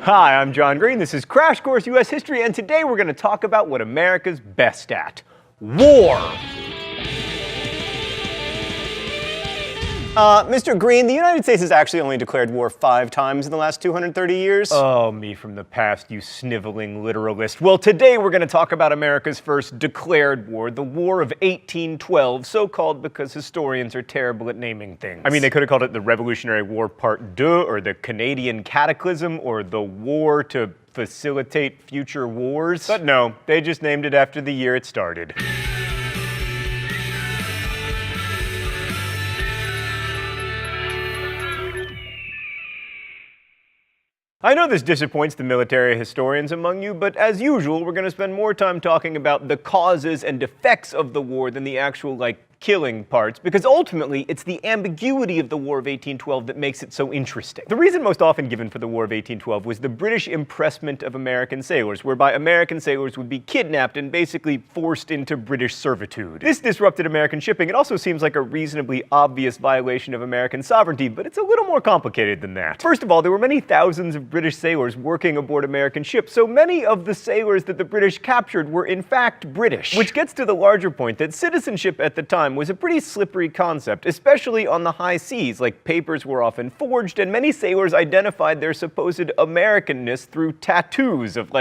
Hi, I'm John Green. This is Crash Course U.S. History, and today we're going to talk about what America's best at: war. Mr. Green, the United States has actually only declared war 5 times in the last 230 years. Oh, me from the past, you sniveling literalist. Well, today we're going to talk about America's first declared war, the War of 1812, so called because historians are terrible at naming things. I mean, they could have called it the Revolutionary War Part 2, or the Canadian Cataclysm, or the War to Facilitate Future Wars. But no, they just named it after the year it started. I know this disappoints the military historians among you, but as usual, we're going to spend more time talking about the causes and effects of the war than the actual, killing parts, because ultimately it's the ambiguity of the War of 1812 that makes it so interesting. The reason most often given for the War of 1812 was the British impressment of American sailors, whereby American sailors would be kidnapped and basically forced into British servitude. This disrupted American shipping. It also seems like a reasonably obvious violation of American sovereignty, but it's a little more complicated than that. First of all, there were many thousands of British sailors working aboard American ships, so many of the sailors that the British captured were in fact British. Which gets to the larger point that citizenship at the time was a pretty slippery concept, especially on the high seas. Papers were often forged, and many sailors identified their supposed Americanness through tattoos of,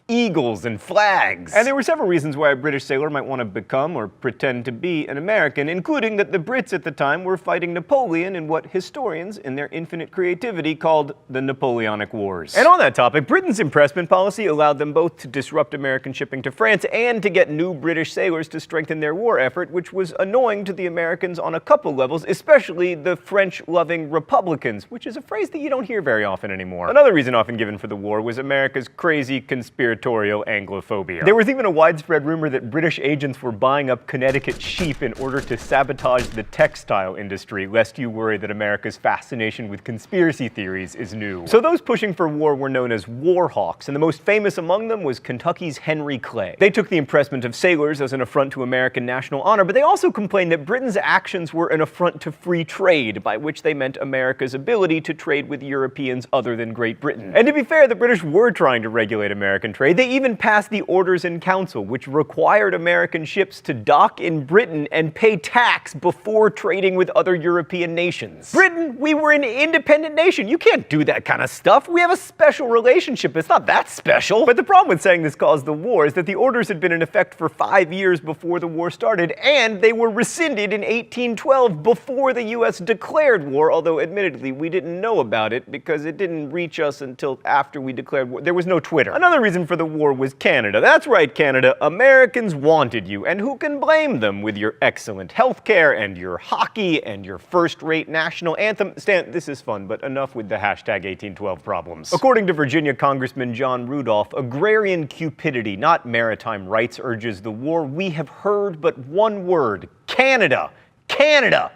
eagles and flags. And there were several reasons why a British sailor might want to become or pretend to be an American, including that the Brits at the time were fighting Napoleon in what historians, in their infinite creativity, called the Napoleonic Wars. And on that topic, Britain's impressment policy allowed them both to disrupt American shipping to France and to get new British sailors to strengthen their war effort, which was annoying to the Americans on a couple levels, especially the French-loving Republicans, which is a phrase that you don't hear very often anymore. Another reason often given for the war was America's crazy conspiratorial Anglophobia. There was even a widespread rumor that British agents were buying up Connecticut sheep in order to sabotage the textile industry, lest you worry that America's fascination with conspiracy theories is new. So those pushing for war were known as war hawks, and the most famous among them was Kentucky's Henry Clay. They took the impressment of sailors as an affront to American national honor, but they also complained that Britain's actions were an affront to free trade, by which they meant America's ability to trade with Europeans other than Great Britain. And to be fair, the British were trying to regulate American trade. They even passed the Orders in Council, which required American ships to dock in Britain and pay tax before trading with other European nations. Britain, we were an independent nation. You can't do that kind of stuff. We have a special relationship. It's not that special. But the problem with saying this caused the war is that the orders had been in effect for 5 years before the war started, and they were rescinded in 1812 before the U.S. declared war, although admittedly we didn't know about it because it didn't reach us until after we declared war. There was no Twitter. Another reason for the war was Canada. That's right, Canada. Americans wanted you, and who can blame them with your excellent healthcare and your hockey and your first-rate national anthem? Stan, this is fun, but enough with the hashtag 1812 problems. According to Virginia Congressman John Rudolph, agrarian cupidity, not maritime rights, urges the war. We have heard but one word: Canada. Canada.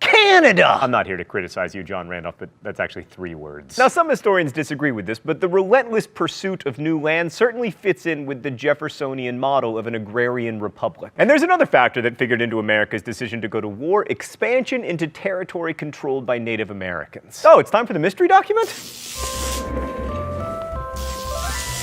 Canada! I'm not here to criticize you, John Randolph, but that's actually 3 words. Now, some historians disagree with this, but the relentless pursuit of new land certainly fits in with the Jeffersonian model of an agrarian republic. And there's another factor that figured into America's decision to go to war: expansion into territory controlled by Native Americans. Oh, it's time for the mystery document?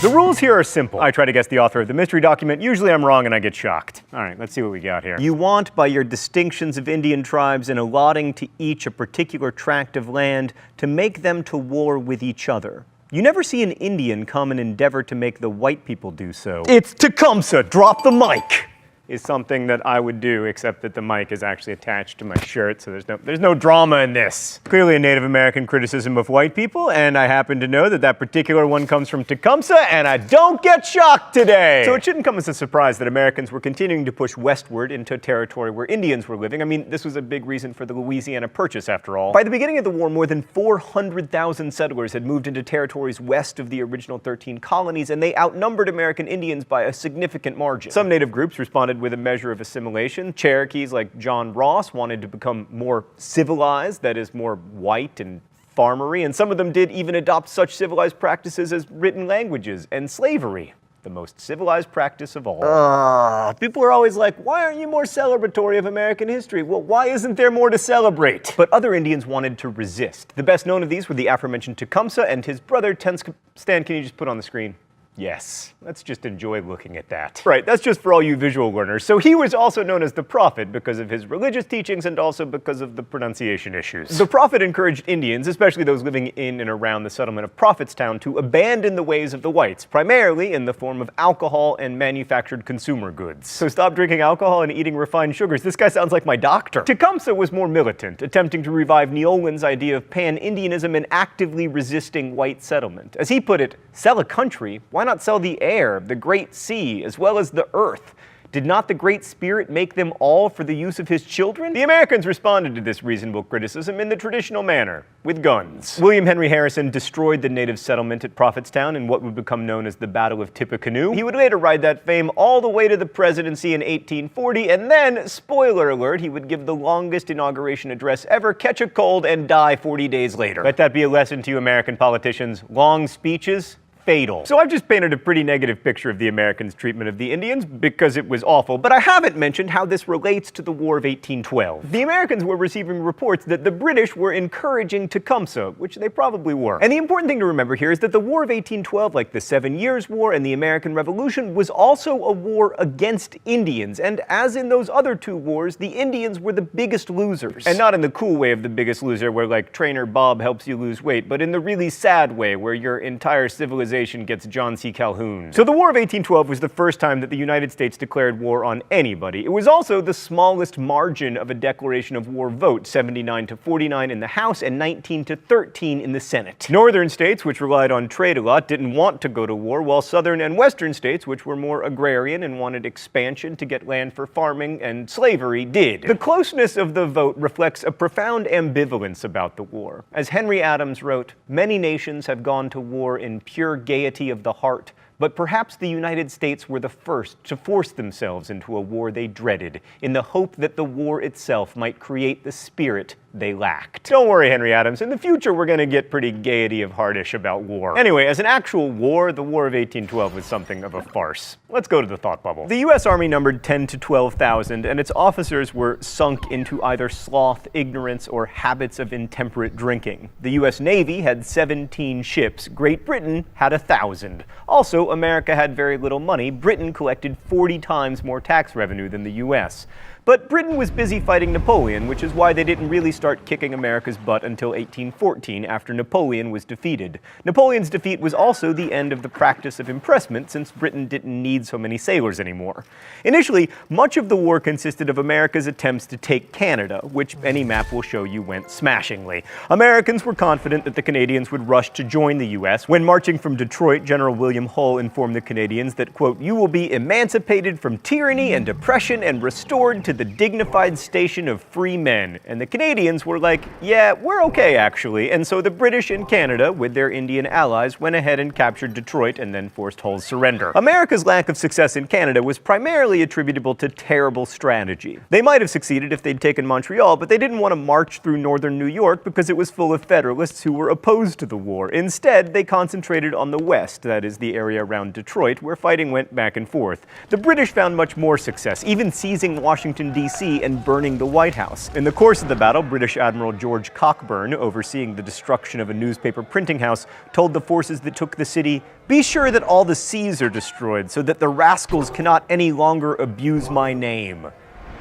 The rules here are simple. I try to guess the author of the mystery document. Usually I'm wrong and I get shocked. All right, let's see what we got here. You want, by your distinctions of Indian tribes and allotting to each a particular tract of land, to make them to war with each other. You never see an Indian come and endeavor to make the white people do so. It's Tecumseh! Drop the mic! Is something that I would do, except that the mic is actually attached to my shirt, so there's no drama in this. Clearly a Native American criticism of white people, and I happen to know that that particular one comes from Tecumseh, and I don't get shocked today! So it shouldn't come as a surprise that Americans were continuing to push westward into territory where Indians were living. I mean, this was a big reason for the Louisiana Purchase, after all. By the beginning of the war, more than 400,000 settlers had moved into territories west of the original 13 colonies, and they outnumbered American Indians by a significant margin. Some native groups responded with a measure of assimilation. Cherokees like John Ross wanted to become more civilized, that is, more white and farmery, and some of them did even adopt such civilized practices as written languages and slavery. the most civilized practice of all. People are always like, why aren't you more celebratory of American history? Well, why isn't there more to celebrate? But other Indians wanted to resist. The best known of these were the aforementioned Tecumseh and his brother Tenskwatawa. Stan, can you just put on the screen? Yes, let's just enjoy looking at that. Right, that's just for all you visual learners. So he was also known as the Prophet because of his religious teachings and also because of the pronunciation issues. The Prophet encouraged Indians, especially those living in and around the settlement of Prophetstown, to abandon the ways of the whites, primarily in the form of alcohol and manufactured consumer goods. So stop drinking alcohol and eating refined sugars. This guy sounds like my doctor. Tecumseh was more militant, attempting to revive Neolon's idea of pan-Indianism and actively resisting white settlement. As he put it, sell a country, why not sell the air, the great sea, as well as the earth? Did not the Great Spirit make them all for the use of his children? The Americans responded to this reasonable criticism in the traditional manner, with guns. William Henry Harrison destroyed the native settlement at Prophetstown in what would become known as the Battle of Tippecanoe. He would later ride that fame all the way to the presidency in 1840, and then, spoiler alert, he would give the longest inauguration address ever, catch a cold, and die 40 days later. Let that be a lesson to you American politicians. Long speeches, fatal. So I've just painted a pretty negative picture of the Americans' treatment of the Indians because it was awful, but I haven't mentioned how this relates to the War of 1812. The Americans were receiving reports that the British were encouraging Tecumseh, which they probably were. And the important thing to remember here is that the War of 1812, like the 7 Years' War and the American Revolution, was also a war against Indians, and as in those other two wars, the Indians were the biggest losers. And not in the cool way of the biggest loser where like Trainer Bob helps you lose weight, but in the really sad way where your entire civilization gets John C. Calhoun. So the War of 1812 was the first time that the United States declared war on anybody. It was also the smallest margin of a declaration of war vote, 79-49 in the House and 19-13 in the Senate. Northern states, which relied on trade a lot, didn't want to go to war, while southern and western states, which were more agrarian and wanted expansion to get land for farming and slavery, did. The closeness of the vote reflects a profound ambivalence about the war. As Henry Adams wrote, "Many nations have gone to war in pure gaiety of the heart, but perhaps the United States were the first to force themselves into a war they dreaded, in the hope that the war itself might create the spirit they lacked." Don't worry, Henry Adams. In the future, we're going to get pretty gaiety of heartish about war. Anyway, as an actual war, the War of 1812 was something of a farce. Let's go to the thought bubble. The U.S. Army numbered 10 to 12,000, and its officers were sunk into either sloth, ignorance, or habits of intemperate drinking. The U.S. Navy had 17 ships. Great Britain had 1,000. Also, America had very little money. Britain collected 40 times more tax revenue than the U.S. But Britain was busy fighting Napoleon, which is why they didn't really start kicking America's butt until 1814, after Napoleon was defeated. Napoleon's defeat was also the end of the practice of impressment, since Britain didn't need so many sailors anymore. Initially, much of the war consisted of America's attempts to take Canada, which any map will show you went smashingly. Americans were confident that the Canadians would rush to join the U.S. When marching from Detroit, General William Hull informed the Canadians that, quote, "You will be emancipated from tyranny and oppression and restored to the dignified station of free men." And the Canadians were like, yeah, we're okay actually. And so the British in Canada, with their Indian allies, went ahead and captured Detroit and then forced Hull's surrender. America's lack of success in Canada was primarily attributable to terrible strategy. They might have succeeded if they'd taken Montreal, but they didn't want to march through northern New York because it was full of Federalists who were opposed to the war. Instead, they concentrated on the west, that is the area around Detroit, where fighting went back and forth. The British found much more success, even seizing Washington, D.C. and burning the White House. In the course of the battle, British Admiral George Cockburn, overseeing the destruction of a newspaper printing house, told the forces that took the city, "Be sure that all the seas are destroyed so that the rascals cannot any longer abuse my name."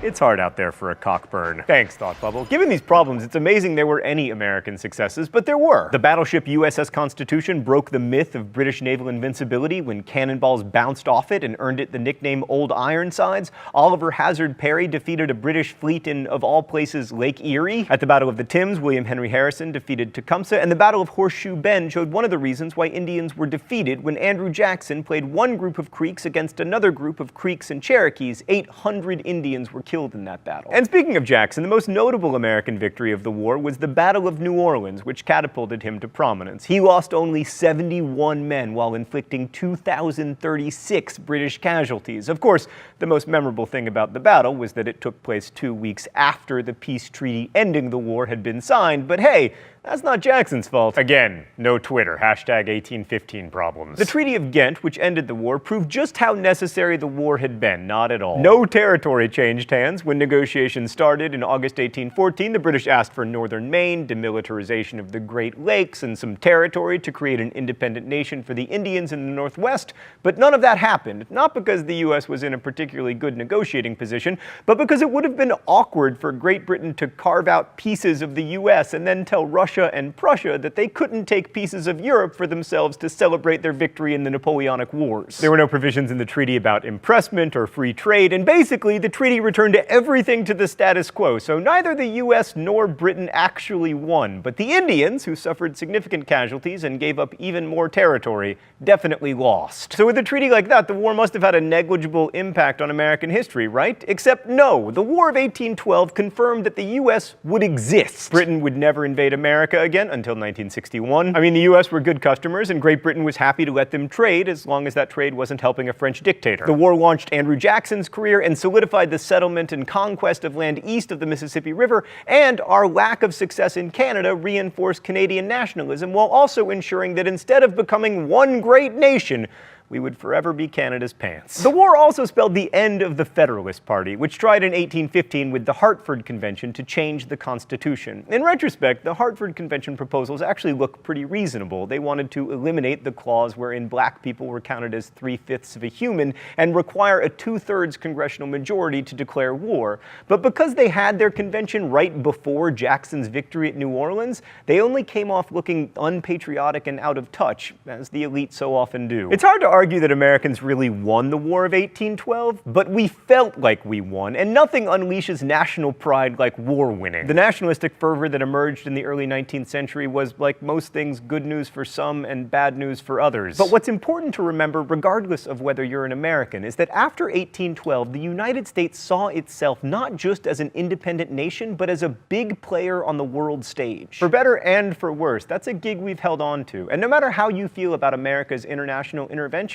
It's hard out there for a Cockburn. Thanks, Thought Bubble. Given these problems, it's amazing there were any American successes, but there were. The battleship USS Constitution broke the myth of British naval invincibility when cannonballs bounced off it and earned it the nickname Old Ironsides. Oliver Hazard Perry defeated a British fleet in, of all places, Lake Erie. At the Battle of the Thames, William Henry Harrison defeated Tecumseh, and the Battle of Horseshoe Bend showed one of the reasons why Indians were defeated when Andrew Jackson played one group of Creeks against another group of Creeks and Cherokees. 800 Indians were killed in that battle. And speaking of Jackson, the most notable American victory of the war was the Battle of New Orleans, which catapulted him to prominence. He lost only 71 men while inflicting 2,036 British casualties. Of course, the most memorable thing about the battle was that it took place 2 weeks after the peace treaty ending the war had been signed, but hey, That's not Jackson's fault. Again, no Twitter, hashtag 1815 problems. The Treaty of Ghent, which ended the war, proved just how necessary the war had been, not at all. No territory changed hands. When negotiations started in August 1814, the British asked for northern Maine, demilitarization of the Great Lakes, and some territory to create an independent nation for the Indians in the Northwest, but none of that happened, not because the US was in a particularly good negotiating position, but because it would have been awkward for Great Britain to carve out pieces of the US and then tell Russia and Prussia that they couldn't take pieces of Europe for themselves to celebrate their victory in the Napoleonic Wars. There were no provisions in the treaty about impressment or free trade, and basically the treaty returned everything to the status quo, so neither the US nor Britain actually won, but the Indians, who suffered significant casualties and gave up even more territory, definitely lost. So with a treaty like that, the war must have had a negligible impact on American history, right? Except no, the War of 1812 confirmed that the US would exist. Britain would never invade America again until 1961. I mean, the US were good customers, and Great Britain was happy to let them trade as long as that trade wasn't helping a French dictator. The war launched Andrew Jackson's career and solidified the settlement and conquest of land east of the Mississippi River, and our lack of success in Canada reinforced Canadian nationalism while also ensuring that instead of becoming one great nation, we would forever be Canada's pants. The war also spelled the end of the Federalist Party, which tried in 1815 with the Hartford Convention to change the Constitution. In retrospect, the Hartford Convention proposals actually look pretty reasonable. They wanted to eliminate the clause wherein black people were counted as 3/5 of a human and require a 2/3 congressional majority to declare war. But because they had their convention right before Jackson's victory at New Orleans, they only came off looking unpatriotic and out of touch, as the elite so often do. It's hard to argue that Americans really won the War of 1812, but we felt like we won, and nothing unleashes national pride like war winning. The nationalistic fervor that emerged in the early 19th century was, like most things, good news for some and bad news for others. But what's important to remember, regardless of whether you're an American, is that after 1812, the United States saw itself not just as an independent nation, but as a big player on the world stage. For better and for worse, that's a gig we've held on to, and no matter how you feel about America's international interventions,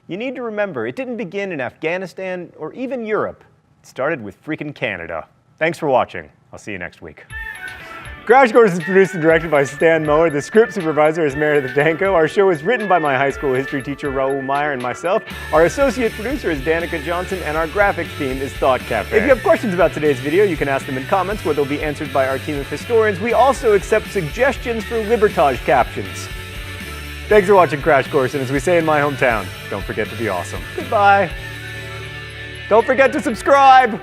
you need to remember it didn't begin in Afghanistan or even Europe. It started with freaking Canada. Thanks for watching. I'll see you next week. Crash Course is produced and directed by Stan Muller. The script supervisor is Meredith Danko. Our show is written by my high school history teacher Raoul Meyer and myself. Our associate producer is Danica Johnson, and our graphics team is Thought Cafe. If you have questions about today's video, you can ask them in comments where they'll be answered by our team of historians. We also accept suggestions for Libertage captions. Thanks for watching Crash Course, and as we say in my hometown, don't forget to be awesome. Goodbye. Don't forget to subscribe.